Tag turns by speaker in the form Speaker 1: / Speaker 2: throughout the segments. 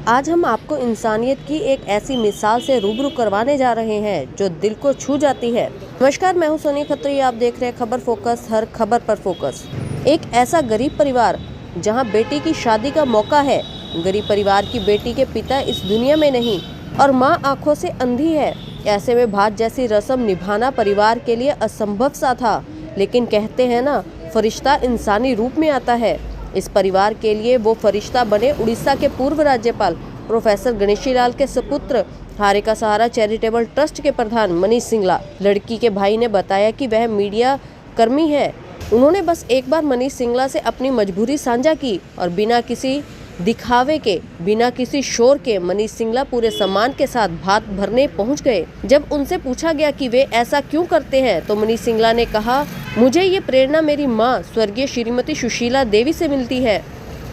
Speaker 1: आज हम आपको इंसानियत की एक ऐसी मिसाल से रूबरू करवाने जा रहे हैं जो दिल को छू जाती है। नमस्कार, मैं हूं सोनी खत्री। आप देख रहे हैं खबर फोकस, हर खबर पर फोकस। एक ऐसा गरीब परिवार जहां बेटी की शादी का मौका है। गरीब परिवार की बेटी के पिता इस दुनिया में नहीं और मां आंखों से अंधी है। ऐसे में भात जैसी रस्म निभाना परिवार के लिए असंभव सा था, लेकिन कहते हैं ना, फरिश्ता इंसानी रूप में आता है। इस परिवार के लिए वो फरिश्ता बने उड़ीसा के पूर्व राज्यपाल प्रोफेसर गणेशी लाल के सपुत्र, हारे का सहारा चैरिटेबल ट्रस्ट के प्रधान मनीष सिंगला। लड़की के भाई ने बताया कि वह मीडिया कर्मी है। उन्होंने बस एक बार मनीष सिंगला से अपनी मजबूरी साझा की और बिना किसी दिखावे के, बिना किसी शोर के मनीष सिंगला पूरे सम्मान के साथ भात भरने पहुंच गए। जब उनसे पूछा गया कि वे ऐसा क्यों करते हैं तो मनीष सिंगला ने कहा, मुझे ये प्रेरणा मेरी मां स्वर्गीय श्रीमती सुशीला देवी से मिलती है।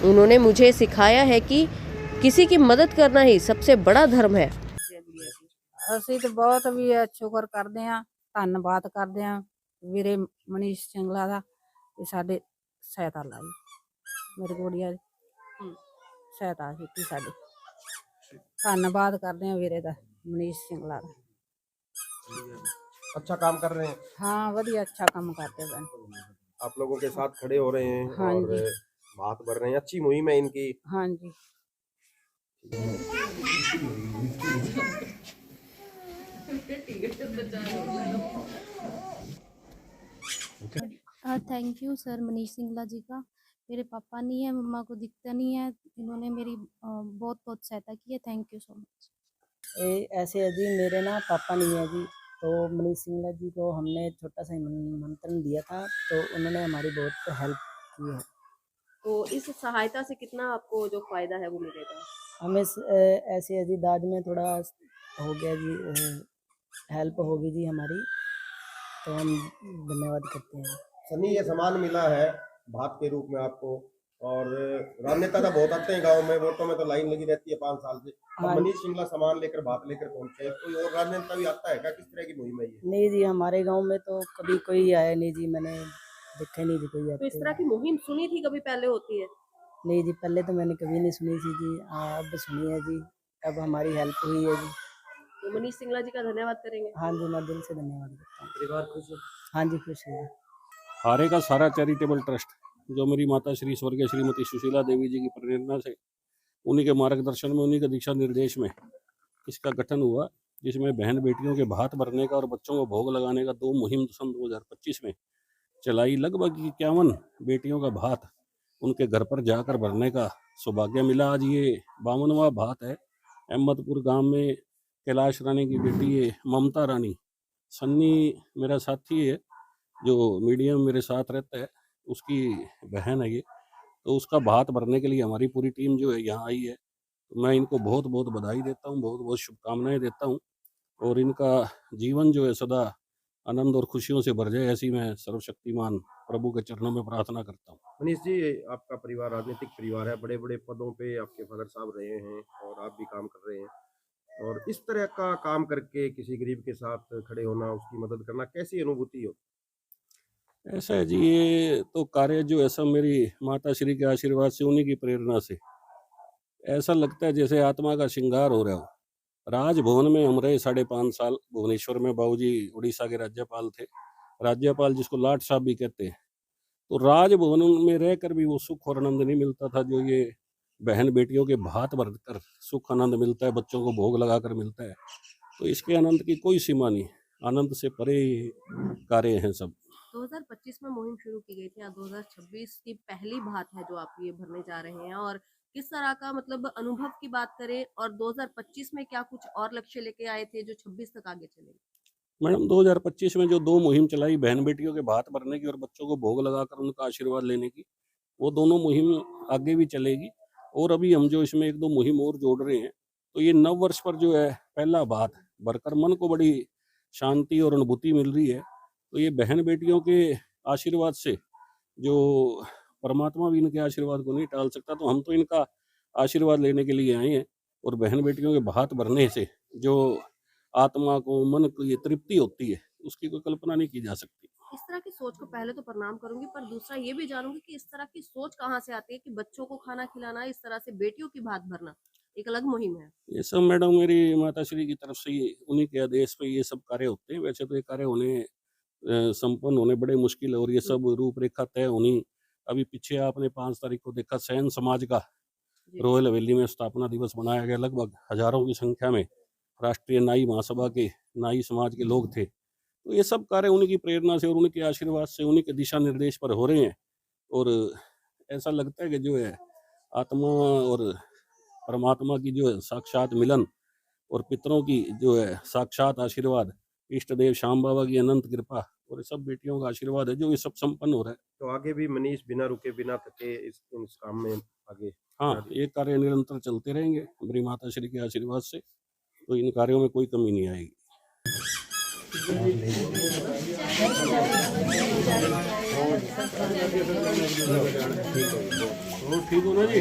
Speaker 1: उन्होंने मुझे सिखाया है कि किसी की मदद करना ही सबसे बड़ा धर्म है।
Speaker 2: ਅਸੀਂ ਤੇ ਬਹੁਤ ਵੀ ਸ਼ੁਕਰ ਕਰਦੇ ਆਂ, ਧੰਨਵਾਦ ਕਰਦੇ ਆਂ ਵੀਰੇ ਮਨੀਸ਼ ਸਿੰਗਲਾ ਦਾ ਕਿ ਸਾਡੇ ਸਹਾਇਤਾ ਲਾਈ, ਮੇਰੀ ਗੁੜੀਆ ਦੀ ਸਹਾਇਤਾ ਕੀਤੀ ਸਾਡੀ। ਧੰਨਵਾਦ ਕਰਦੇ ਆਂ ਵੀਰੇ ਦਾ, ਮਨੀਸ਼ ਸਿੰਗਲਾ ਦਾ।
Speaker 3: अच्छा काम कर रहे हैं।
Speaker 2: हाँ, ਵਧੀਆ अच्छा काम करते हैं।
Speaker 3: आप लोगों के साथ खड़े हो रहे हैं
Speaker 2: हाँ
Speaker 3: और
Speaker 2: जी।
Speaker 3: बात बढ़ रहे हैं। अच्छी मुहिम है इनकी।
Speaker 2: हाँ जी।
Speaker 4: Thank you sir Manish Singla ji का। मेरे पापा नहीं है, मम्मा को दिखता नहीं है, इन्होंने मेरी बहुत बहुत सहायता की है। Thank you so much.
Speaker 5: ऐसे है जी, मेरे ना पापा नहीं है जी, तो मनीष सिंगला जी को हमने छोटा सा निमंत्रण दिया था, तो उन्होंने हमारी बहुत हेल्प की है।
Speaker 1: तो इस सहायता से कितना आपको जो फायदा है वो मिलेगा?
Speaker 5: हमें ऐसे है जी, दाद में थोड़ा हो गया जी, हेल्प होगी जी हमारी, तो हम धन्यवाद करते हैं।
Speaker 3: सनी, ये सम्मान मिला है भात के रूप में आपको, और राजनेता तो बहुत आते हैं गांव में, वोटों में तो लाइन लगी रहती है 5 साल से। अब
Speaker 5: हाँ।
Speaker 3: मनीष सिंगला सामान लेकर भात लेकर पहुंचे, कोई और राजनेता भी आता है क्या? किस तरह की मुहिम है ये?
Speaker 5: नहीं जी, हमारे गांव में तो कभी कोई आया नहीं जी, मैंने देखा नहीं जी कोई
Speaker 1: तो इस
Speaker 5: आते।
Speaker 1: तरह की मुहिम सुनी थी कभी पहले होती है?
Speaker 5: नहीं जी, पहले तो मैंने कभी नहीं सुनी थी जी, अब सुनी है जी, अब हमारी हेल्प हुई है जी।
Speaker 1: तो मनीष सिंगला जी का धन्यवाद करेंगे।
Speaker 5: हाँ जी, मैं दिल से धन्यवाद करता हूँ।
Speaker 3: परिवार खुश है?
Speaker 5: हाँ जी, खुश है।
Speaker 6: हारे का सारा चैरिटेबल ट्रस्ट, जो मेरी माता श्री स्वर्गीय श्रीमती सुशीला देवी जी की प्रेरणा से, उन्हीं के मार्गदर्शन में, उन्हीं के दिशा निर्देश में इसका गठन हुआ, जिसमें बहन बेटियों के भात भरने का और बच्चों को भोग लगाने का 2 मुहिम सन 2025 में चलाई। लगभग 51 बेटियों का भात उनके घर पर जाकर भरने का सौभाग्य मिला। आज ये 52वां भात है। अहमदपुर गांव में कैलाश रानी की बेटी है ममता रानी, सन्नी मेरा साथी है जो मीडिया में मेरे साथ रहता है, उसकी बहन है ये। तो उसका भात भरने के लिए हमारी पूरी टीम जो है यहाँ आई है। तो मैं इनको बहुत बहुत बधाई देता हूँ, बहुत बहुत शुभकामनाएं देता हूँ, और इनका जीवन जो है सदा आनंद और खुशियों से भर जाए, ऐसी मैं सर्वशक्तिमान प्रभु के चरणों में प्रार्थना करता हूँ।
Speaker 3: मनीष जी, आपका परिवार राजनीतिक परिवार है, बड़े बड़े पदों पे आपके फादर साहब रहे हैं और आप भी काम कर रहे हैं, और इस तरह का काम करके किसी गरीब के साथ खड़े होना, उसकी मदद करना, कैसी अनुभूति हो?
Speaker 6: ऐसा है जी, ये तो कार्य जो है सब मेरी माता श्री के आशीर्वाद से, उन्हीं की प्रेरणा से ऐसा लगता है जैसे आत्मा का श्रृंगार हो रहा हो। राजभवन में हम रहे 5.5 साल। भुवनेश्वर में बाबूजी उड़ीसा के राज्यपाल थे, राज्यपाल जिसको लाट साहब भी कहते हैं। तो राजभवन में रहकर भी वो सुख और आनंद नहीं मिलता था जो ये बहन बेटियों के भात भरकर सुख आनंद मिलता है, बच्चों को भोग लगाकर मिलता है। तो इसके आनंद की कोई सीमा नहीं, आनंद से परे कार्य हैं सब।
Speaker 1: 2025 में मुहिम शुरू की गई थी, आज 2026 की पहली भात है जो आप ये भरने जा रहे हैं, और किस तरह का मतलब अनुभव की बात करें, और 2025 में क्या कुछ और लक्ष्य लेके आए थे जो 26 तक आगे चलेंगे?
Speaker 6: मैडम, 2025 में जो 2 मुहिम चलाई, बहन बेटियों के भात भरने की और बच्चों को भोग लगाकर उनका आशीर्वाद लेने की, वो दोनों मुहिम आगे भी चलेगी। और अभी हम जो इसमें 1-2 मुहिम और जोड़ रहे हैं, तो ये नव वर्ष पर जो है पहला भात भरकर मन को बड़ी शांति और अनुभूति मिल रही है। तो ये बहन बेटियों के आशीर्वाद से, जो परमात्मा भी इनके आशीर्वाद को नहीं टाल सकता, तो हम तो इनका आशीर्वाद लेने के लिए आए हैं। और बहन बेटियों के भात भरने से जो आत्मा को, मन को ये तृप्ति होती है, उसकी कोई कल्पना नहीं की जा सकती।
Speaker 1: इस तरह की सोच को पहले तो प्रणाम करूंगी, पर दूसरा ये भी जानूंगी कि इस तरह की सोच कहाँ से आती है कि बच्चों को खाना खिलाना, इस तरह से बेटियों की भात भरना? एक अलग मुहिम है।
Speaker 6: ये सब मैडम मेरी माता श्री की तरफ से ही, उन्हीं के आदेश पे ये सब कार्य होते हैं। वैसे तो ये कार्य होने संपन्न होने बड़े मुश्किल है, और ये सब रूपरेखा तय होनी, अभी पीछे आपने 5 तारीख को देखा सैन समाज का
Speaker 1: जी।
Speaker 6: रॉयल हवेली में स्थापना दिवस मनाया गया। लगभग हजारों की संख्या में राष्ट्रीय नाई महासभा के नाई समाज के लोग थे। तो ये सब कार्य उन्हीं की प्रेरणा से और उन्हीं के आशीर्वाद से, उन्हीं के दिशा निर्देश पर हो रहे हैं। और ऐसा लगता है कि जो है आत्मा और परमात्मा की जो है साक्षात मिलन, और पितरों की जो है साक्षात आशीर्वाद, इष्ट देव श्याम बाबा की अनंत कृपा और सब बेटियों का आशीर्वाद है जो ये सब संपन्न हो रहा है।
Speaker 3: तो आगे भी मनीष बिना रुके बिना थके इस काम में आगे
Speaker 6: हाँ, ये कार्य निरंतर चलते रहेंगे मेरी माता श्री के आशीर्वाद से, तो इन कार्यों में कोई कमी नहीं आएगी। ठीक हो ना जी।